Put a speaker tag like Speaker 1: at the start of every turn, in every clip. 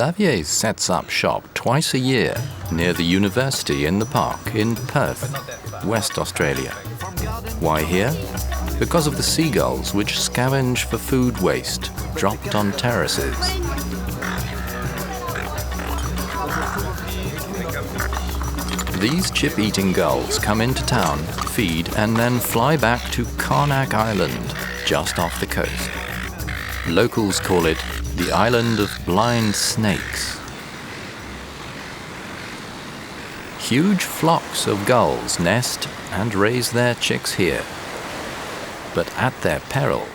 Speaker 1: Xavier sets up shop twice a year near the university in the park in Perth, West Australia. Why here? Because of the seagulls which scavenge for food waste dropped on terraces. These chip-eating gulls come into town, feed, and then fly back to Carak Island, just off the coast. Locals call it the island of blind snakes. Huge flocks of gulls nest and raise their chicks here, but at their peril.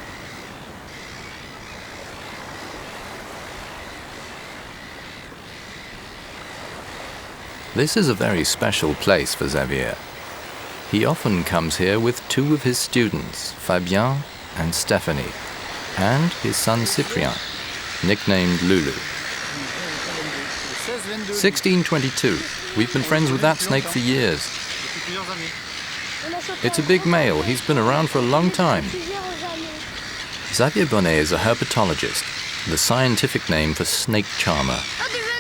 Speaker 1: This is a very special place for Xavier. He often comes here with two of his students, Fabien and Stephanie, and his son Cyprien, nicknamed Lulu. 1622. We've been friends with that snake for years. It's a big male. He's been around for a long time. Xavier Bonnet is a herpetologist, the scientific name for snake charmer.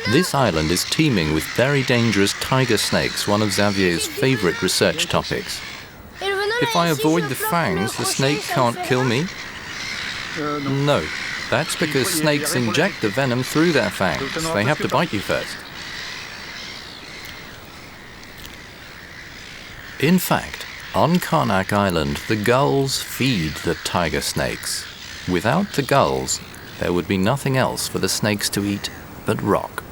Speaker 1: This island is teeming with very dangerous tiger snakes, one of Xavier's favorite research topics. If I avoid the fangs, the snake can't kill me? No, that's because snakes inject the venom through their fangs. They have to bite you first. In fact, on Carak Island, the gulls feed the tiger snakes. Without the gulls, there would be nothing else for the snakes to eat but rock.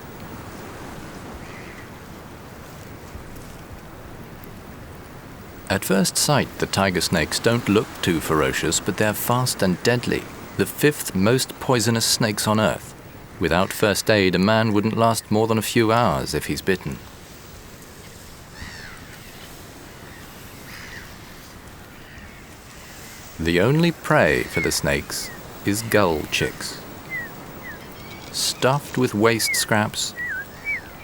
Speaker 1: At first sight, the tiger snakes don't look too ferocious, but they're fast and deadly, the fifth most poisonous snakes on Earth. Without first aid, a man wouldn't last more than a few hours if he's bitten. The only prey for the snakes is gull chicks. Stuffed with waste scraps,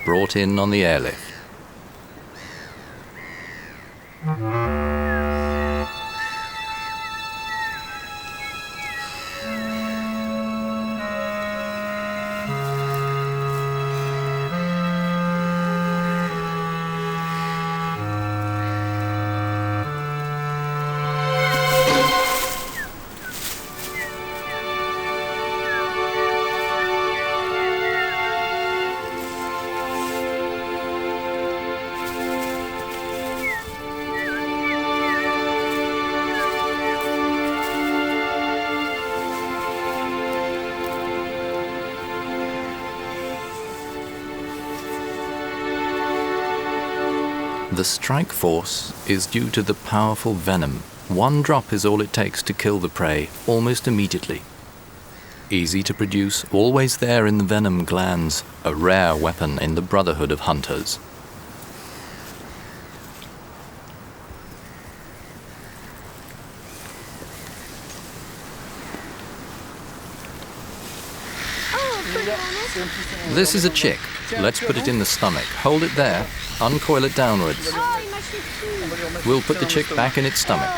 Speaker 1: brought in on the airlift. The strike force is due to the powerful venom. One drop is all it takes to kill the prey almost immediately. Easy to produce, always there in the venom glands, a rare weapon in the brotherhood of hunters. This is a chick. Let's put it in the stomach. Hold it there. Uncoil it downwards. We'll put the chick back in its stomach.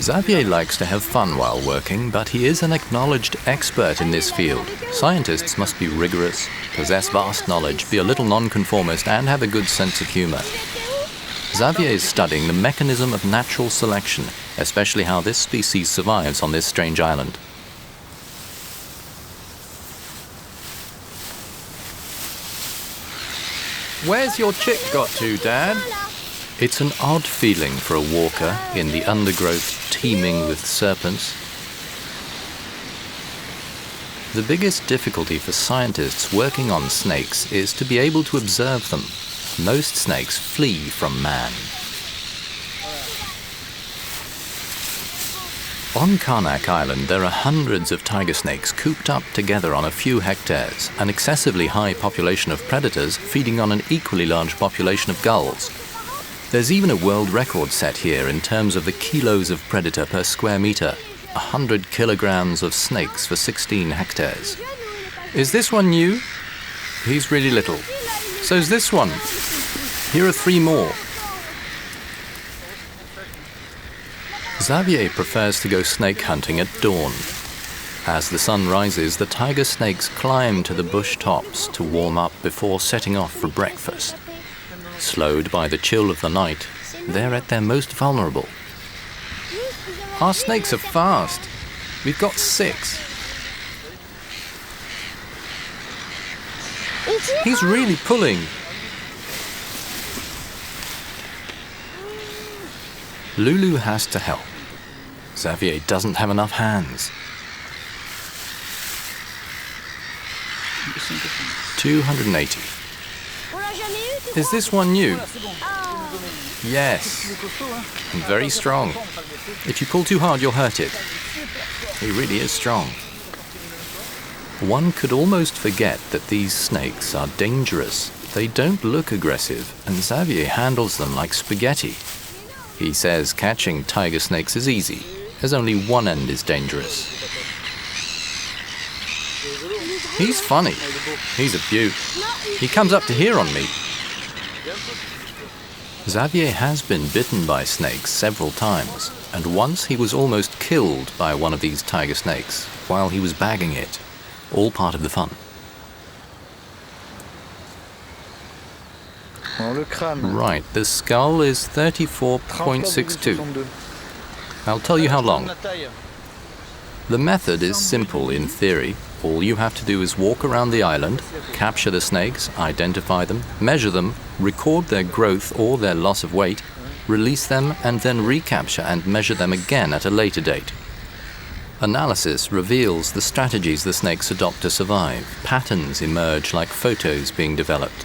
Speaker 1: Xavier likes to have fun while working, but he is an acknowledged expert in this field. Scientists must be rigorous, possess vast knowledge, be a little nonconformist, and have a good sense of humor. Xavier is studying the mechanism of natural selection, especially how this species survives on this strange island. Where's your chick got to, Dad? It's an odd feeling for a walker in the undergrowth teeming with serpents. The biggest difficulty for scientists working on snakes is to be able to observe them. Most snakes flee from man. On Carak Island, there are hundreds of tiger snakes cooped up together on a few hectares, an excessively high population of predators feeding on an equally large population of gulls. There's even a world record set here in terms of the kilos of predator per square meter, 100 kilograms of snakes for 16 hectares. Is this one new? He's really little. So's this one. Here are 3 more. Xavier prefers to go snake hunting at dawn. As the sun rises, the tiger snakes climb to the bush tops to warm up before setting off for breakfast. Slowed by the chill of the night, they're at their most vulnerable. Our snakes are fast. We've got 6. He's really pulling. Lulu has to help. Xavier doesn't have enough hands. 280. Is this one new? Yes. And very strong. If you pull too hard, you'll hurt it. He really is strong. One could almost forget that these snakes are dangerous. They don't look aggressive, and Xavier handles them like spaghetti. He says catching tiger snakes is easy, as only one end is dangerous. He's funny. He's a beaut. He comes up to here on me. Xavier has been bitten by snakes several times, and once he was almost killed by one of these tiger snakes while he was bagging it. All part of the fun. Right, the skull is 34.62. I'll tell you how long. The method is simple in theory. All you have to do is walk around the island, capture the snakes, identify them, measure them, record their growth or their loss of weight, release them, and then recapture and measure them again at a later date. Analysis reveals the strategies the snakes adopt to survive. Patterns emerge like photos being developed.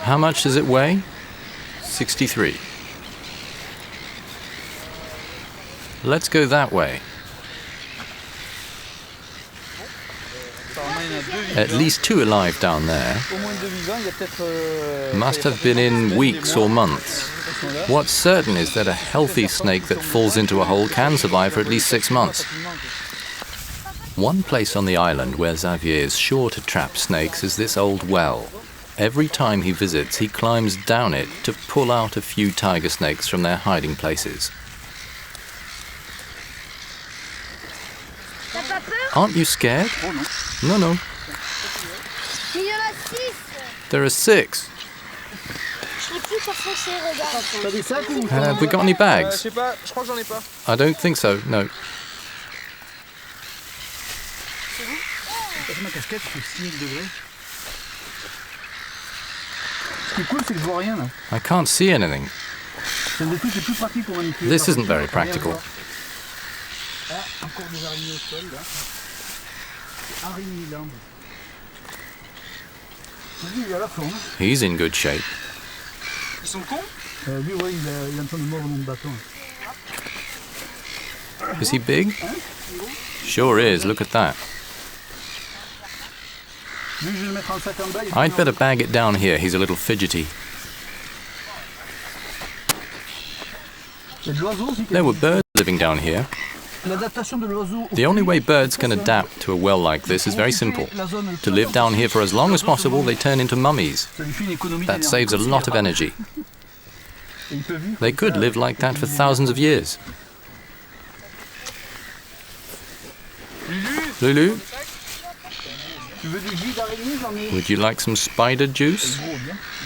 Speaker 1: How much does it weigh? 63. Let's go that way. At least 2 alive down there. Must have been in weeks or months. What's certain is that a healthy snake that falls into a hole can survive for at least 6 months. One place on the island where Xavier is sure to trap snakes is this old well. Every time he visits, he climbs down it to pull out a few tiger snakes from their hiding places. Aren't you scared? No, no. There are 6. Have we got any bags? I don't think so, no. I can't see anything. This isn't very practical. He's in good shape. Is he big? Sure is, look at that. I'd better bag it down here, he's a little fidgety. There were birds living down here. The only way birds can adapt to a well like this is very simple. To live down here for as long as possible, they turn into mummies. That saves a lot of energy. They could live like that for thousands of years. Lulu? Would you like some spider juice?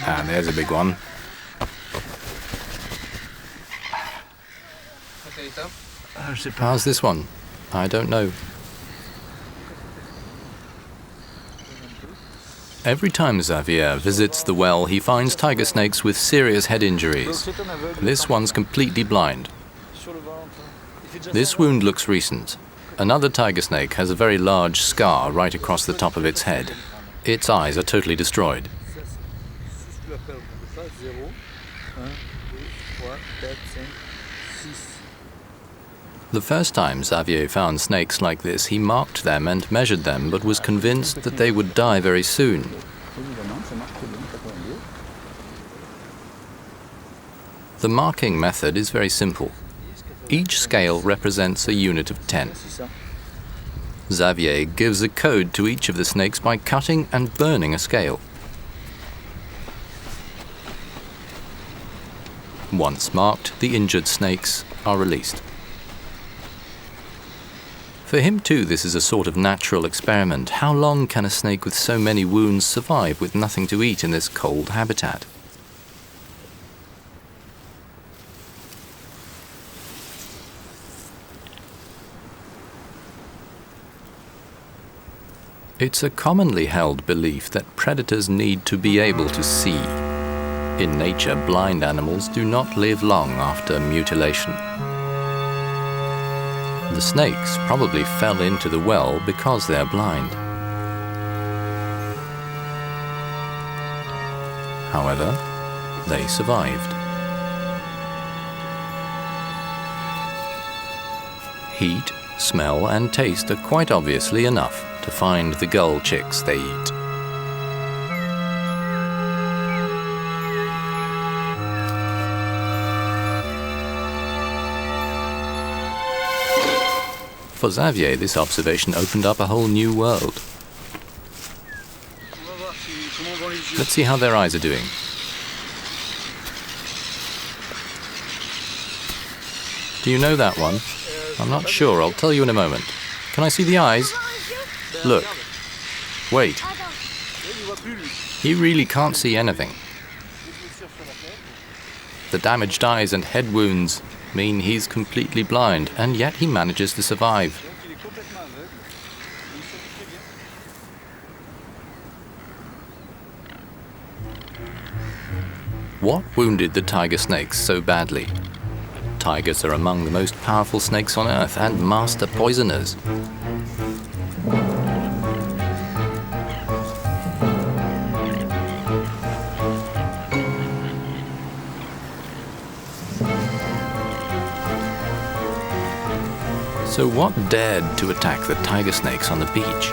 Speaker 1: Ah, there's a big one. How's this one? I don't know. Every time Xavier visits the well, he finds tiger snakes with serious head injuries. This one's completely blind. This wound looks recent. Another tiger snake has a very large scar right across the top of its head. Its eyes are totally destroyed. The first time Xavier found snakes like this, he marked them and measured them, but was convinced that they would die very soon. The marking method is very simple. Each scale represents a unit of 10. Xavier gives a code to each of the snakes by cutting and burning a scale. Once marked, the injured snakes are released. For him too, this is a sort of natural experiment. How long can a snake with so many wounds survive with nothing to eat in this cold habitat? It's a commonly held belief that predators need to be able to see. In nature, blind animals do not live long after mutilation. The snakes probably fell into the well because they're blind. However, they survived. Heat, smell, and taste are quite obviously enough to find the gull chicks they eat. For Xavier, this observation opened up a whole new world. Let's see how their eyes are doing. Do you know that one? I'm not sure. I'll tell you in a moment. Can I see the eyes? Look. Wait. He really can't see anything. The damaged eyes and head wounds mean he's completely blind, and yet he manages to survive. What wounded the tiger snakes so badly? Tigers are among the most powerful snakes on Earth and master poisoners. So what dared to attack the tiger snakes on the beach?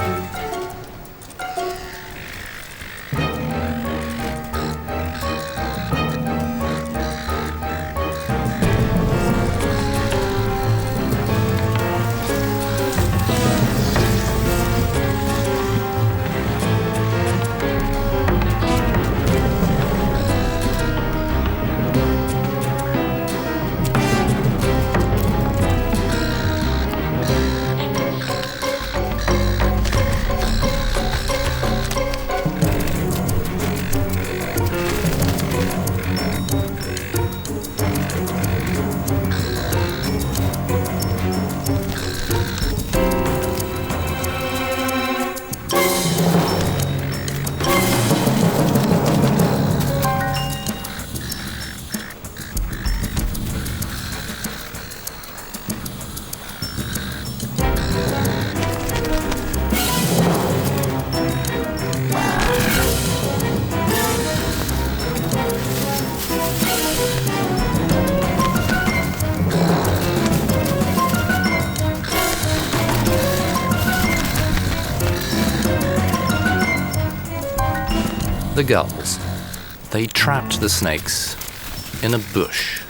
Speaker 1: The gulls. They trapped the snakes in a bush.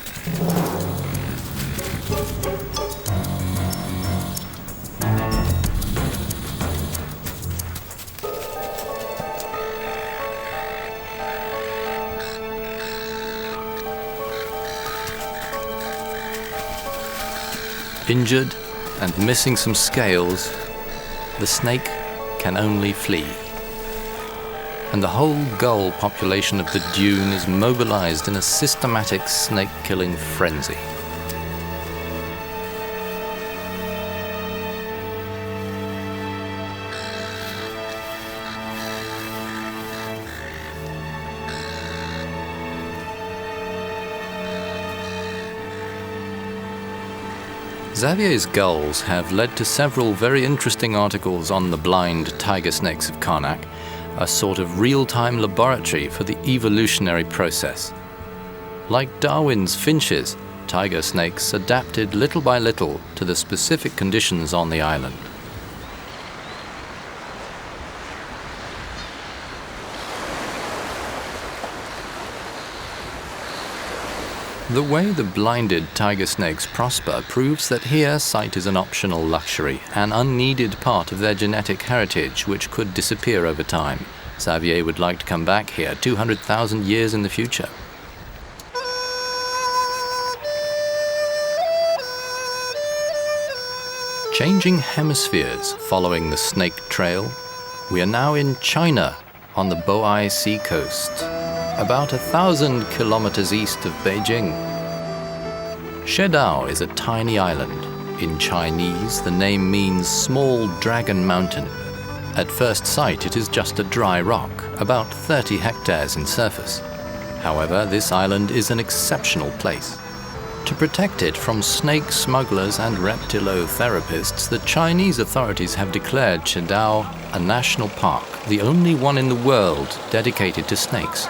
Speaker 1: Injured and missing some scales, the snake can only flee. And the whole gull population of the dune is mobilized in a systematic snake-killing frenzy. Xavier's gulls have led to several very interesting articles on the blind tiger snakes of Carak, a sort of real-time laboratory for the evolutionary process. Like Darwin's finches, tiger snakes adapted little by little to the specific conditions on the island. The way the blinded tiger snakes prosper proves that here sight is an optional luxury, an unneeded part of their genetic heritage which could disappear over time. Xavier would like to come back here 200,000 years in the future. Changing hemispheres following the snake trail, we are now in China on the Bohai Sea coast, about 1,000 kilometers east of Beijing. Shedao is a tiny island. In Chinese, the name means small dragon mountain. At first sight, it is just a dry rock, about 30 hectares in surface. However, this island is an exceptional place. To protect it from snake smugglers and reptilotherapists, the Chinese authorities have declared Shedao a national park, the only one in the world dedicated to snakes.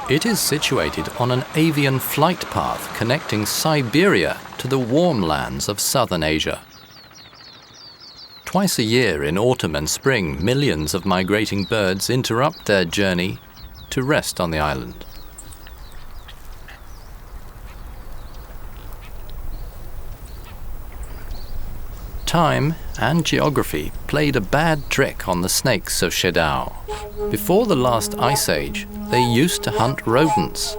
Speaker 1: It is situated on an avian flight path connecting Siberia to the warm lands of southern Asia. Twice a year in autumn and spring, millions of migrating birds interrupt their journey to rest on the island. Time and geography played a bad trick on the snakes of Shedao. Before the last ice age, they used to hunt rodents.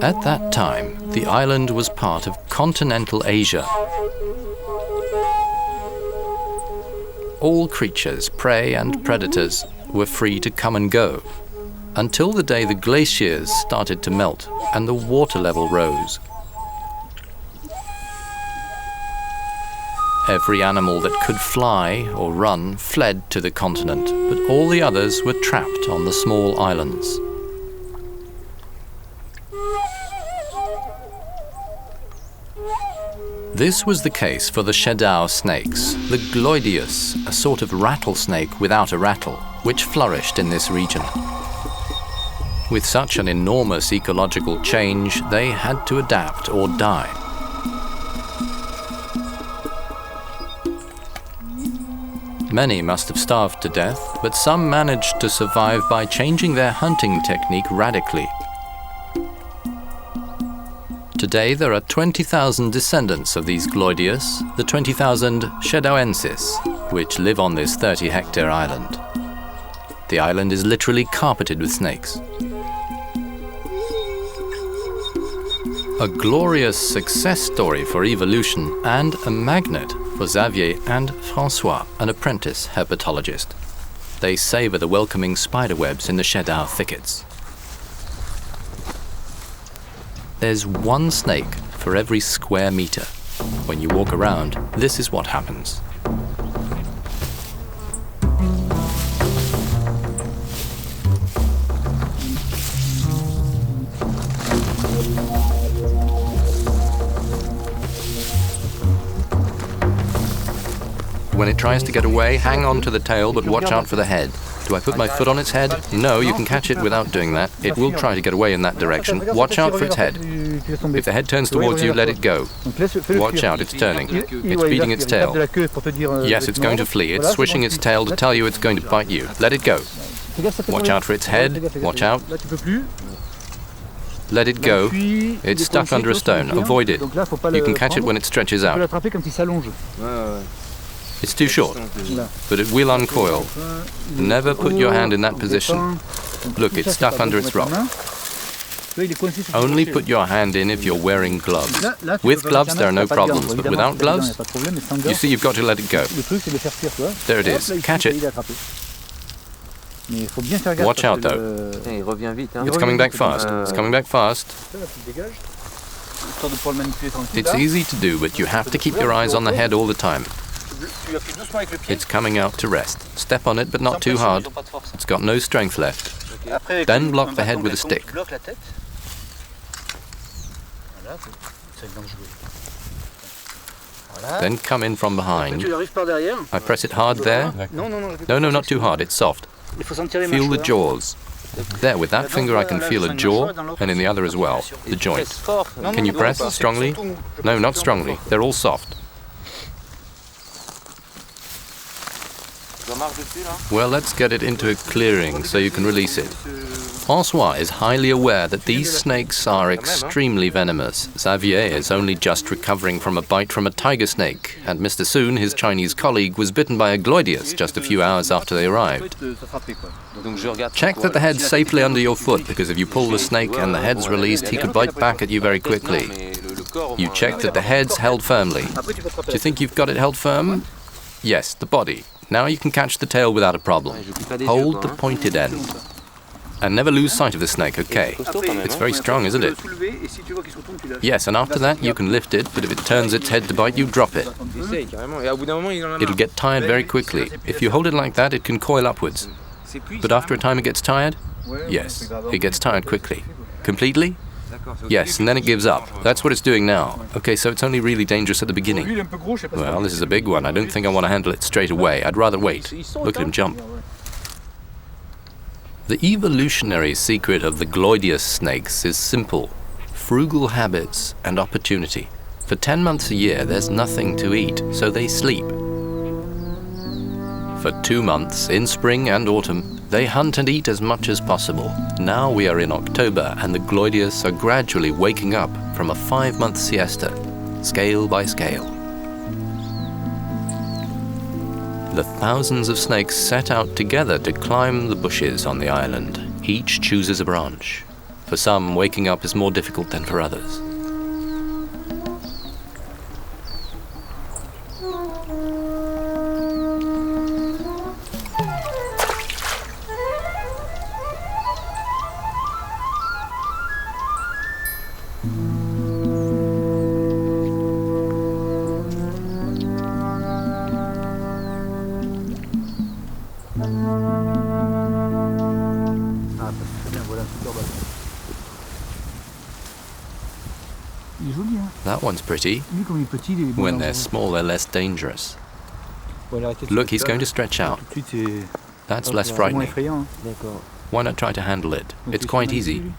Speaker 1: At that time, the island was part of continental Asia. All creatures, prey and predators, were free to come and go, until the day the glaciers started to melt and the water level rose. Every animal that could fly or run fled to the continent, but all the others were trapped on the small islands. This was the case for the Shedao snakes, the Gloideus, a sort of rattlesnake without a rattle, which flourished in this region. With such an enormous ecological change, they had to adapt or die. Many must have starved to death, but some managed to survive by changing their hunting technique radically. Today there are 20,000 descendants of these Gloideus, the 20,000 Shedaoensis, which live on this 30-hectare island. The island is literally carpeted with snakes. A glorious success story for evolution and a magnet for Xavier and François, an apprentice herpetologist. They savor the welcoming spiderwebs in the Shedao thickets. There's one snake for every square meter. When you walk around, this is what happens. When it tries to get away, hang on to the tail, but watch out for the head. Do I put my foot on its head? No, you can catch it without doing that. It will try to get away in that direction. Watch out for its head. If the head turns towards you, let it go. Watch out, it's turning. It's beating its tail. Yes, it's going to flee. It's swishing its tail to tell you it's going to bite you. Let it go. Watch out for its head. Watch out. Let it go. It's stuck under a stone. Avoid it. You can catch it when it stretches out. It's too short, but it will uncoil. Never put your hand in that position. Look, it's stuck under its rock. Only put your hand in if you're wearing gloves. With gloves, there are no problems, but without gloves, you see, you've got to let it go. There it is. Catch it. Watch out, though. It's coming back fast. It's coming back fast. It's easy to do, but you have to keep your eyes on the head all the time. It's coming out to rest. Step on it, but not too hard. It's got no strength left. Then block the head with a stick. Then come in from behind. I press it hard there. No, not too hard. It's soft. Feel the jaws. There, with that finger I can feel a jaw, and in the other as well, the joint. Can you press strongly? No, not strongly. They're all soft. Well, let's get it into a clearing so you can release it. François is highly aware that these snakes are extremely venomous. Xavier is only just recovering from a bite from a tiger snake, and Mr. Soon, his Chinese colleague, was bitten by a gloideus just a few hours after they arrived. Check that the head's safely under your foot, because if you pull the snake and the head's released, he could bite back at you very quickly. You check that the head's held firmly. Do you think you've got it held firm? Yes, the body. Now you can catch the tail without a problem. Hold the pointed end. And never lose sight of the snake, okay? It's very strong, isn't it? Yes, and after that you can lift it, but if it turns its head to bite you, drop it. It'll get tired very quickly. If you hold it like that, it can coil upwards. But after a time it gets tired? Yes, it gets tired quickly. Completely? Yes, and then it gives up. That's what it's doing now. Okay, so it's only really dangerous at the beginning. Well, this is a big one. I don't think I want to handle it straight away. I'd rather wait. Look at him jump. The evolutionary secret of the gloideus snakes is simple: frugal habits and opportunity. For 10 months a year, there's nothing to eat, so they sleep. For 2 months, in spring and autumn, they hunt and eat as much as possible. Now we are in October, and the gloideus are gradually waking up from a 5-month siesta, scale by scale. The thousands of snakes set out together to climb the bushes on the island. Each chooses a branch. For some, waking up is more difficult than for others. That one's pretty. When they're small, they're less dangerous. Look, he's going to stretch out. That's less frightening. Why not try to handle it? It's quite easy.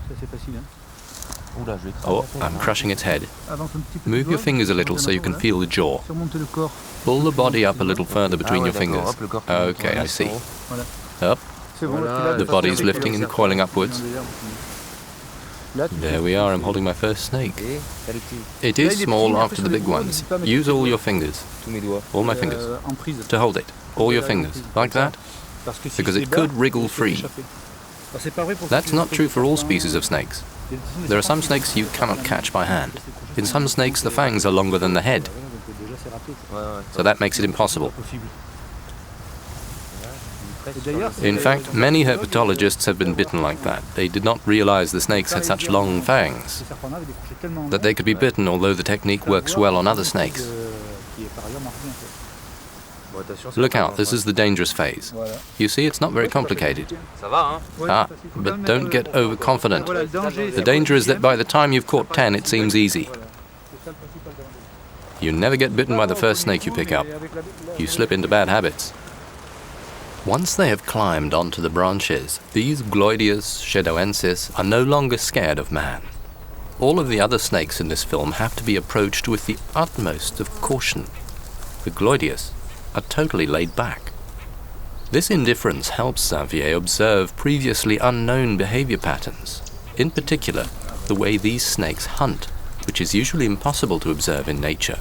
Speaker 1: Oh, I'm crushing its head. Move your fingers a little so you can feel the jaw. Pull the body up a little further between your fingers. Okay, I see. Up. The body's lifting and coiling upwards. There we are, I'm holding my first snake. It is small after the big ones. Use all your fingers. All my fingers. To hold it. All your fingers. Like that. Because it could wriggle free. That's not true for all species of snakes. There are some snakes you cannot catch by hand. In some snakes, the fangs are longer than the head. So that makes it impossible. In fact, many herpetologists have been bitten like that. They did not realize the snakes had such long fangs, that they could be bitten, although the technique works well on other snakes. Look out, this is the dangerous phase. You see, it's not very complicated. But don't get overconfident. The danger is that by the time you've caught 10, it seems easy. You never get bitten by the first snake you pick up. You slip into bad habits. Once they have climbed onto the branches, these gloideus shadoensis are no longer scared of man. All of the other snakes in this film have to be approached with the utmost of caution. The gloideus are totally laid back. This indifference helps Xavier observe previously unknown behavior patterns, in particular, the way these snakes hunt, which is usually impossible to observe in nature.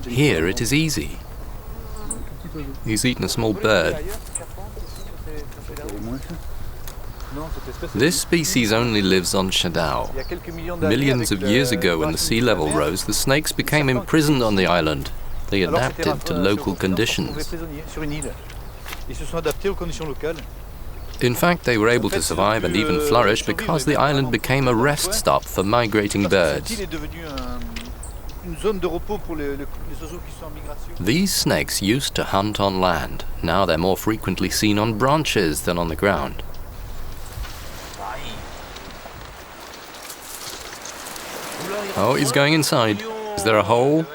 Speaker 1: Here it is easy. He's eaten a small bird. This species only lives on Shadow. Millions of years ago, when the sea level rose, the snakes became imprisoned on the island. They adapted to local conditions. In fact, they were able to survive and even flourish because the island became a rest stop for migrating birds. These snakes used to hunt on land. Now they're more frequently seen on branches than on the ground. Oh, he's going inside. Is there a hole?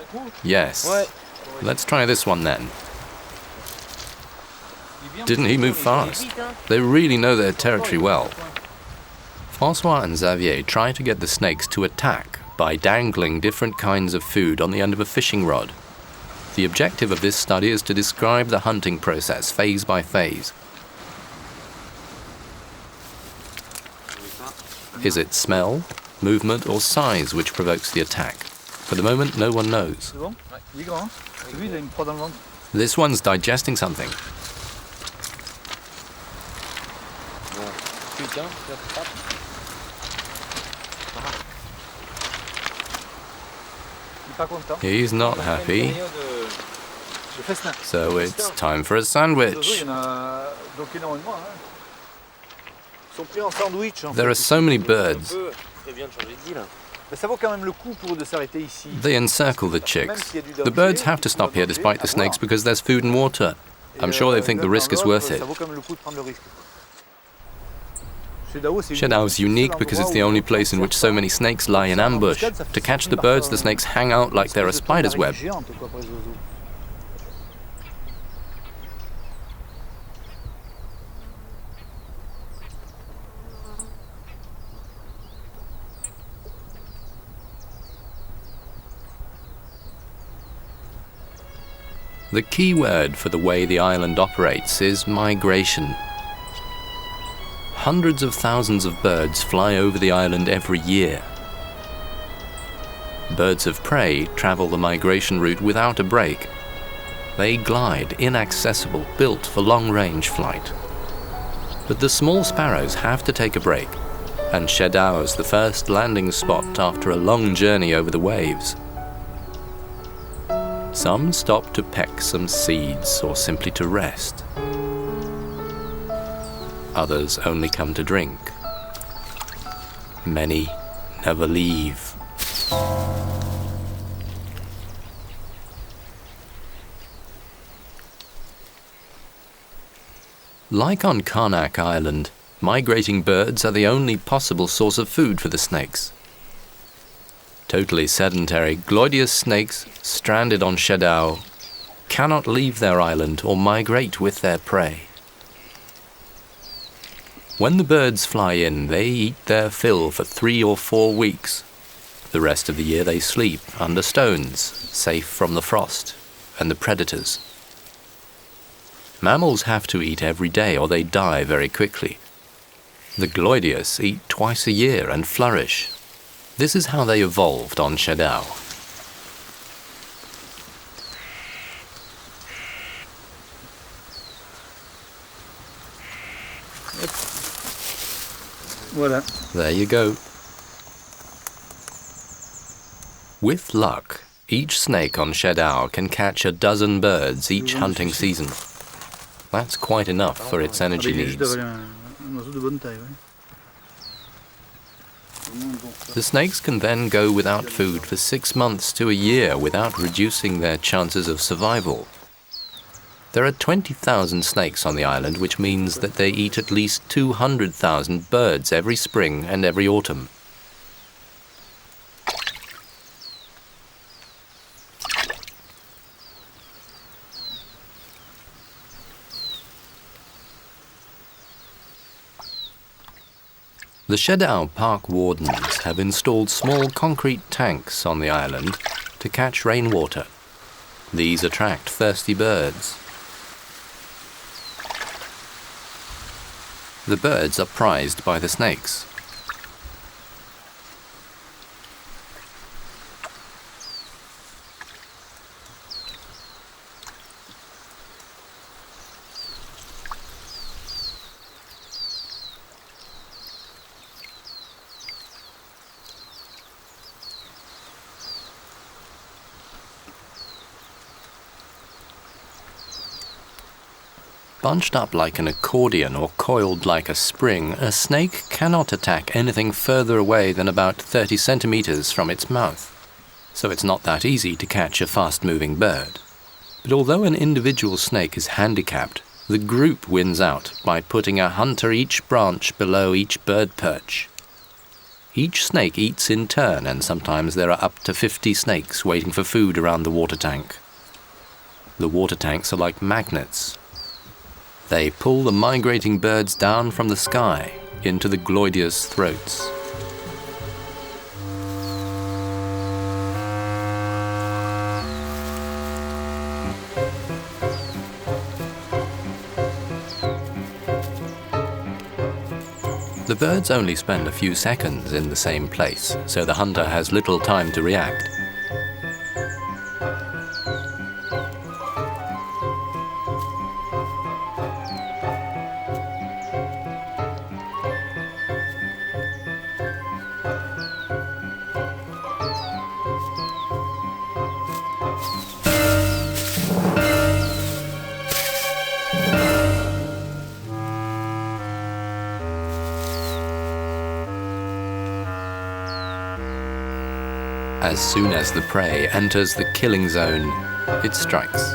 Speaker 1: Yes. Let's try this one then. Didn't he move fast? They really know their territory well. François and Xavier try to get the snakes to attack by dangling different kinds of food on the end of a fishing rod. The objective of this study is to describe the hunting process phase by phase. Is it smell, movement or size which provokes the attack? For the moment, no one knows. This one's digesting something. He's not happy. So it's time for a sandwich. There are so many birds. They encircle the chicks. The birds have to stop here despite the snakes because there's food and water. I'm sure they think the risk is worth it. Shedao is unique because it's the only place in which so many snakes lie in ambush. To catch the birds, the snakes hang out like they're a spider's web. The key word for the way the island operates is migration. Hundreds of thousands of birds fly over the island every year. Birds of prey travel the migration route without a break. They glide, inaccessible, built for long-range flight. But the small sparrows have to take a break, and Shedao is the first landing spot after a long journey over the waves. Some stop to peck some seeds or simply to rest. Others only come to drink. Many never leave. Like on Carak Island, migrating birds are the only possible source of food for the snakes. Totally sedentary, gloideous snakes stranded on Shedao cannot leave their island or migrate with their prey. When the birds fly in, they eat their fill for 3 or 4 weeks. The rest of the year they sleep under stones, safe from the frost and the predators. Mammals have to eat every day or they die very quickly. The gloideous eat twice a year and flourish. This is how they evolved on Shedao.
Speaker 2: Voilà.
Speaker 1: There you go. With luck, each snake on Shedao can catch a dozen birds each hunting season. That's quite enough for its energy needs. The snakes can then go without food for 6 months to a year without reducing their chances of survival. There are 20,000 snakes on the island, which means that they eat at least 200,000 birds every spring and every autumn. The Shedao Park wardens have installed small concrete tanks on the island to catch rainwater. These attract thirsty birds. The birds are prized by the snakes. Bunched up like an accordion or coiled like a spring, a snake cannot attack anything further away than about 30 centimeters from its mouth. So it's not that easy to catch a fast-moving bird. But although an individual snake is handicapped, the group wins out by putting a hunter each branch below each bird perch. Each snake eats in turn, and sometimes there are up to 50 snakes waiting for food around the water tank. The water tanks are like magnets. They pull the migrating birds down from the sky into the gloideous throats. The birds only spend a few seconds in the same place, so the hunter has little time to react. As soon as the prey enters the killing zone, it strikes.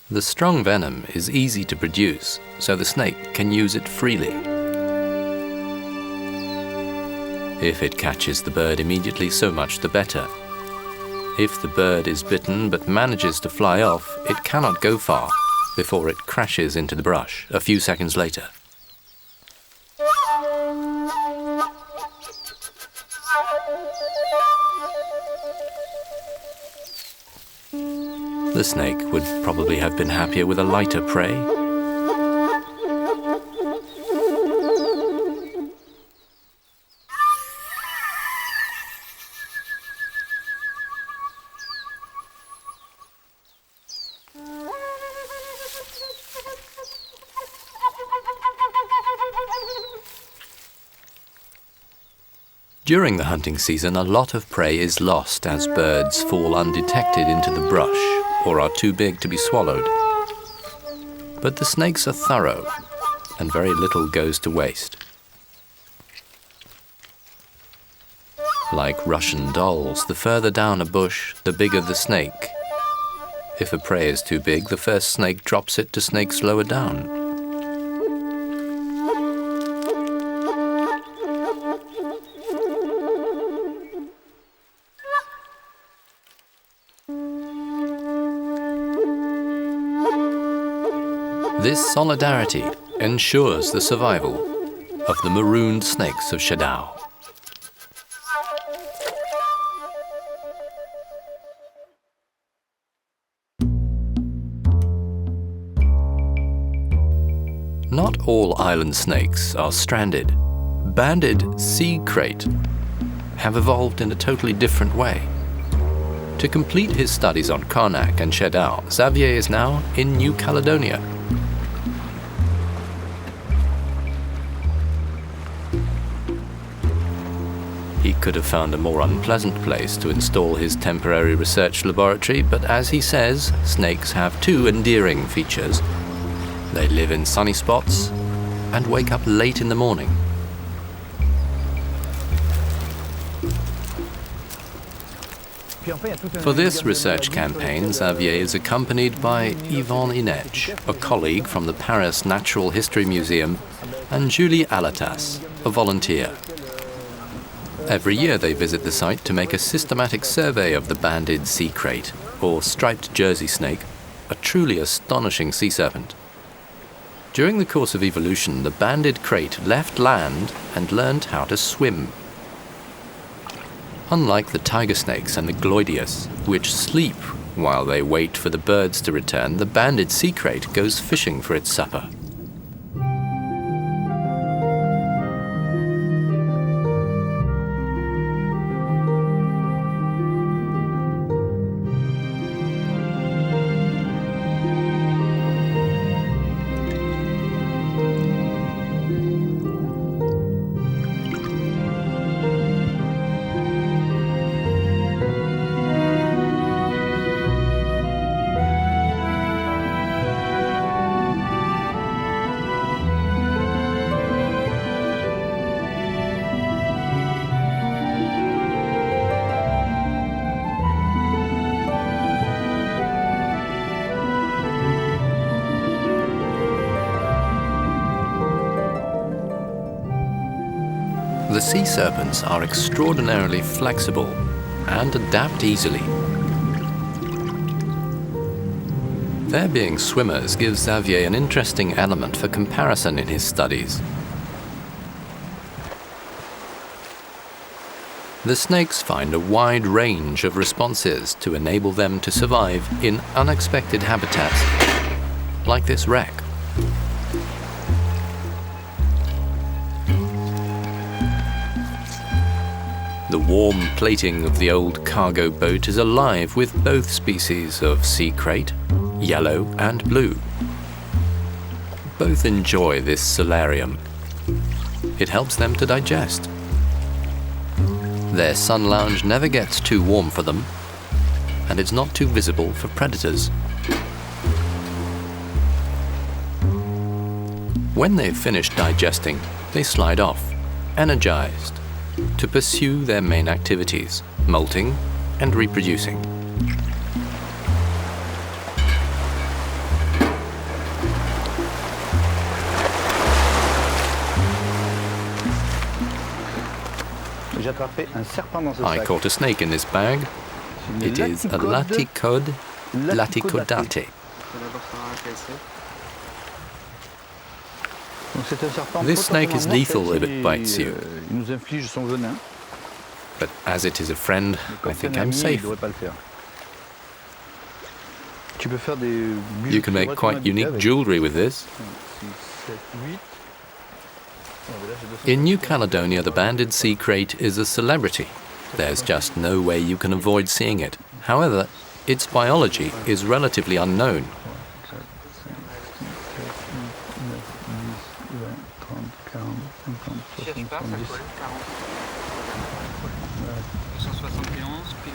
Speaker 1: The strong venom is easy to produce, so the snake can use it freely. If it catches the bird immediately, so much the better. If the bird is bitten but manages to fly off, it cannot go far before it crashes into the brush a few seconds later. The snake would probably have been happier with a lighter prey. During the hunting season, a lot of prey is lost as birds fall undetected into the brush or are too big to be swallowed. But the snakes are thorough, and very little goes to waste. Like Russian dolls, the further down a bush, the bigger the snake. If a prey is too big, the first snake drops it to snakes lower down. This solidarity ensures the survival of the marooned snakes of Shadao. Not all island snakes are stranded. Banded sea crate have evolved in a totally different way. To complete his studies on Carak and Shadao, Xavier is now in New Caledonia. He could have found a more unpleasant place to install his temporary research laboratory, but as he says, snakes have two endearing features. They live in sunny spots and wake up late in the morning. For this research campaign, Xavier is accompanied by Yvonne Inech, a colleague from the Paris Natural History Museum, and Julie Alatas, a volunteer. Every year they visit the site to make a systematic survey of the banded sea crate, or striped Jersey snake, a truly astonishing sea serpent. During the course of evolution, the banded crate left land and learned how to swim. Unlike the tiger snakes and the gloideus, which sleep while they wait for the birds to return, the banded sea crate goes fishing for its supper. The sea serpents are extraordinarily flexible and adapt easily. Their being swimmers gives Xavier an interesting element for comparison in his studies. The snakes find a wide range of responses to enable them to survive in unexpected habitats, like this wreck. The warm plating of the old cargo boat is alive with both species of sea crate, yellow and blue. Both enjoy this solarium. It helps them to digest. Their sun lounge never gets too warm for them, and it's not too visible for predators. When they've finished digesting, they slide off, energized, to pursue their main activities, molting and reproducing. I caught a snake in this bag. It is a laticode laticodate. This snake is lethal if it bites you. But as it is a friend, I think I'm safe. You can make quite unique jewelry with this. In New Caledonia, the banded sea crate is a celebrity. There's just no way you can avoid seeing it. However, its biology is relatively unknown.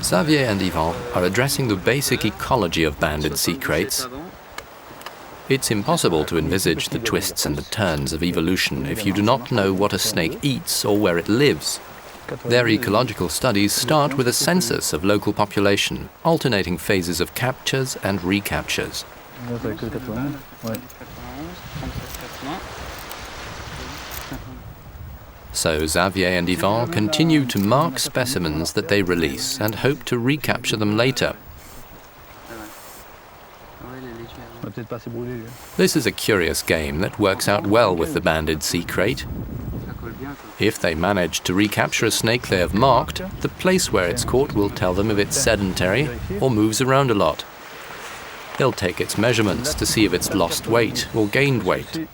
Speaker 1: Xavier and Yvan are addressing the basic ecology of banded sea crates. It's impossible to envisage the twists and the turns of evolution if you do not know what a snake eats or where it lives. Their ecological studies start with a census of local population, alternating phases of captures and recaptures. So Xavier and Yvan continue to mark specimens that they release and hope to recapture them later. This is a curious game that works out well with the banded sea crate. If they manage to recapture a snake they have marked, the place where it's caught will tell them if it's sedentary or moves around a lot. They'll take its measurements to see if it's lost weight or gained weight.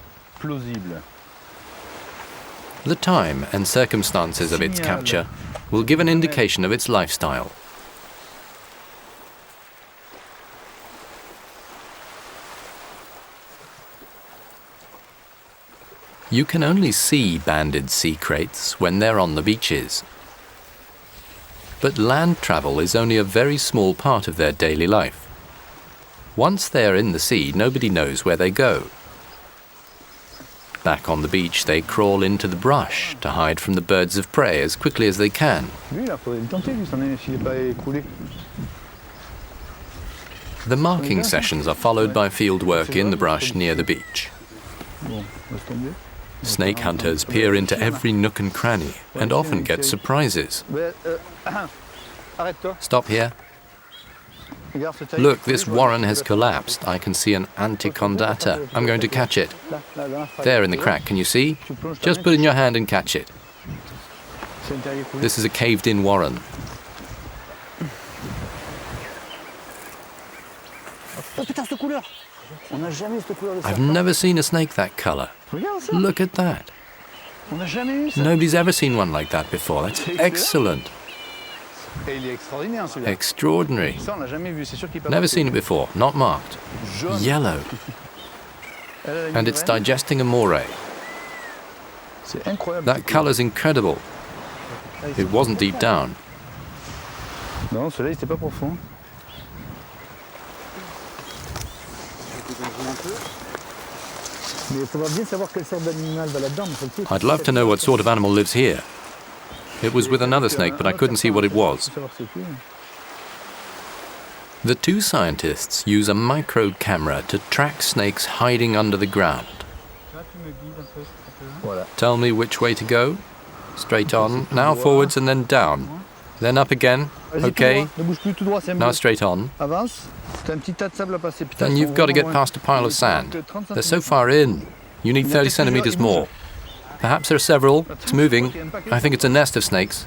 Speaker 1: The time and circumstances of its capture will give an indication of its lifestyle. You can only see banded sea crates when they're on the beaches. But land travel is only a very small part of their daily life. Once they're in the sea, nobody knows where they go. Back on the beach, they crawl into the brush to hide from the birds of prey as quickly as they can. The marking sessions are followed by field work in the brush near the beach. Snake hunters peer into every nook and cranny and often get surprises. Stop here. Look, this warren has collapsed. I can see an anticondata. I'm going to catch it. There in the crack, can you see? Just put in your hand and catch it. This is a caved-in warren. I've never seen a snake that color. Look at that. Nobody's ever seen one like that before. That's excellent. Extraordinary. Never seen it before. Not marked. Yellow. And it's digesting a moray. That color's incredible. It wasn't deep down. I'd love to know what sort of animal lives here. It was with another snake, but I couldn't see what it was. The two scientists use a micro camera to track snakes hiding under the ground. Tell me which way to go. Straight on, now forwards and then down. Then up again. Okay. Now straight on. Then you've got to get past a pile of sand. They're so far in. You need 30 centimeters more. Perhaps there are several. It's moving. I think it's a nest of snakes.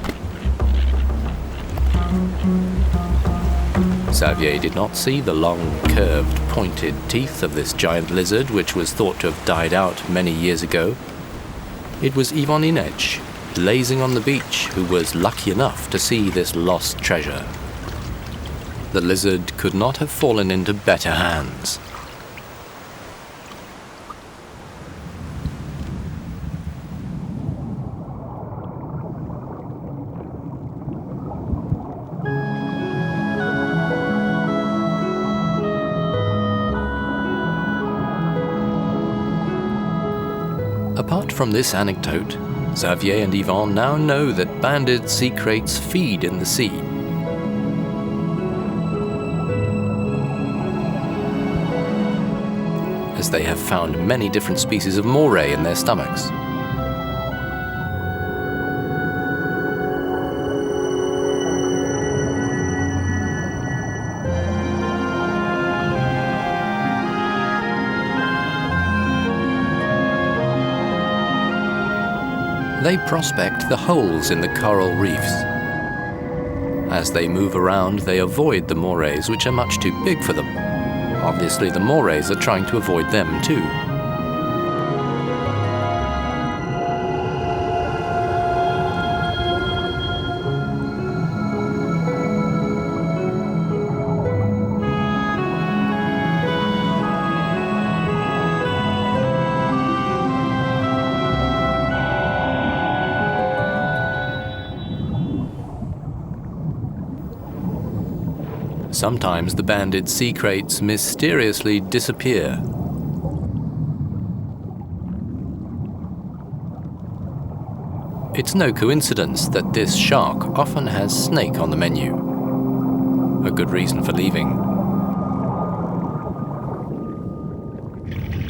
Speaker 1: Xavier did not see the long, curved, pointed teeth of this giant lizard, which was thought to have died out many years ago. It was Ivan Inec, lazing on the beach, who was lucky enough to see this lost treasure. The lizard could not have fallen into better hands. Apart from this anecdote, Xavier and Ivan now know that banded sea kraits feed in the sea. As they have found many different species of moray in their stomachs. They prospect the holes in the coral reefs. As they move around, they avoid the morays, which are much too big for them. Obviously, the morays are trying to avoid them too. Sometimes the banded sea kraits mysteriously disappear. It's no coincidence that this shark often has snake on the menu. A good reason for leaving.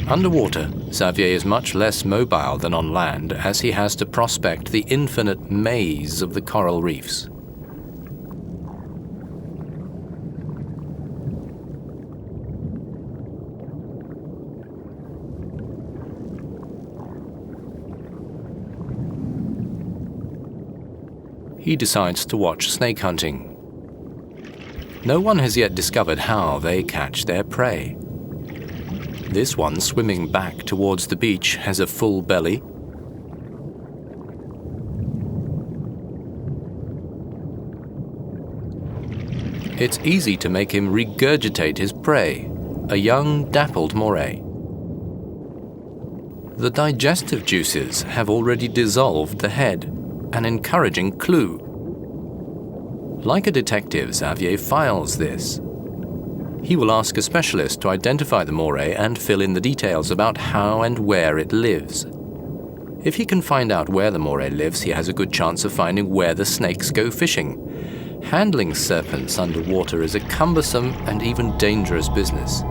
Speaker 1: Underwater, Xavier is much less mobile than on land, as he has to prospect the infinite maze of the coral reefs. He decides to watch snake hunting. No one has yet discovered how they catch their prey. This one, swimming back towards the beach, has a full belly. It's easy to make him regurgitate his prey, a young dappled moray. The digestive juices have already dissolved the head. An encouraging clue. Like a detective, Xavier files this. He will ask a specialist to identify the moray and fill in the details about how and where it lives. If he can find out where the moray lives, he has a good chance of finding where the snakes go fishing. Handling serpents underwater is a cumbersome and even dangerous business.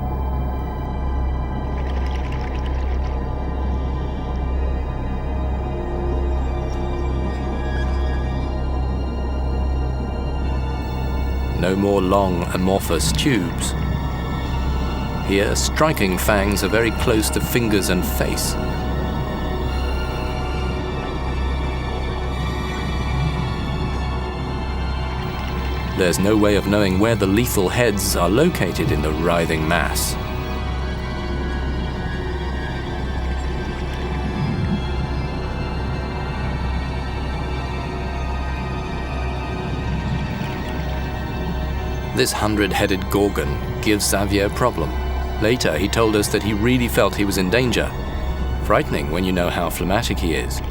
Speaker 1: No more long, amorphous tubes. Here, striking fangs are very close to fingers and face. There's no way of knowing where the lethal heads are located in the writhing mass. This 100-headed gorgon gives Xavier a problem. Later, he told us that he really felt he was in danger. Frightening when you know how phlegmatic he is.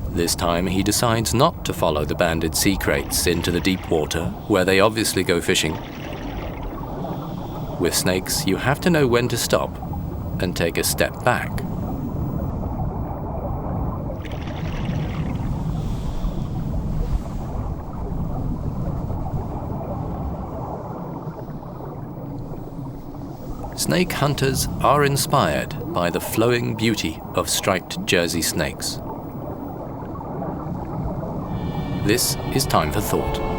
Speaker 1: This time, he decides not to follow the banded sea kraits into the deep water, where they obviously go fishing. With snakes, you have to know when to stop and take a step back. Snake hunters are inspired by the flowing beauty of striped Jersey snakes. This is Time for Thought.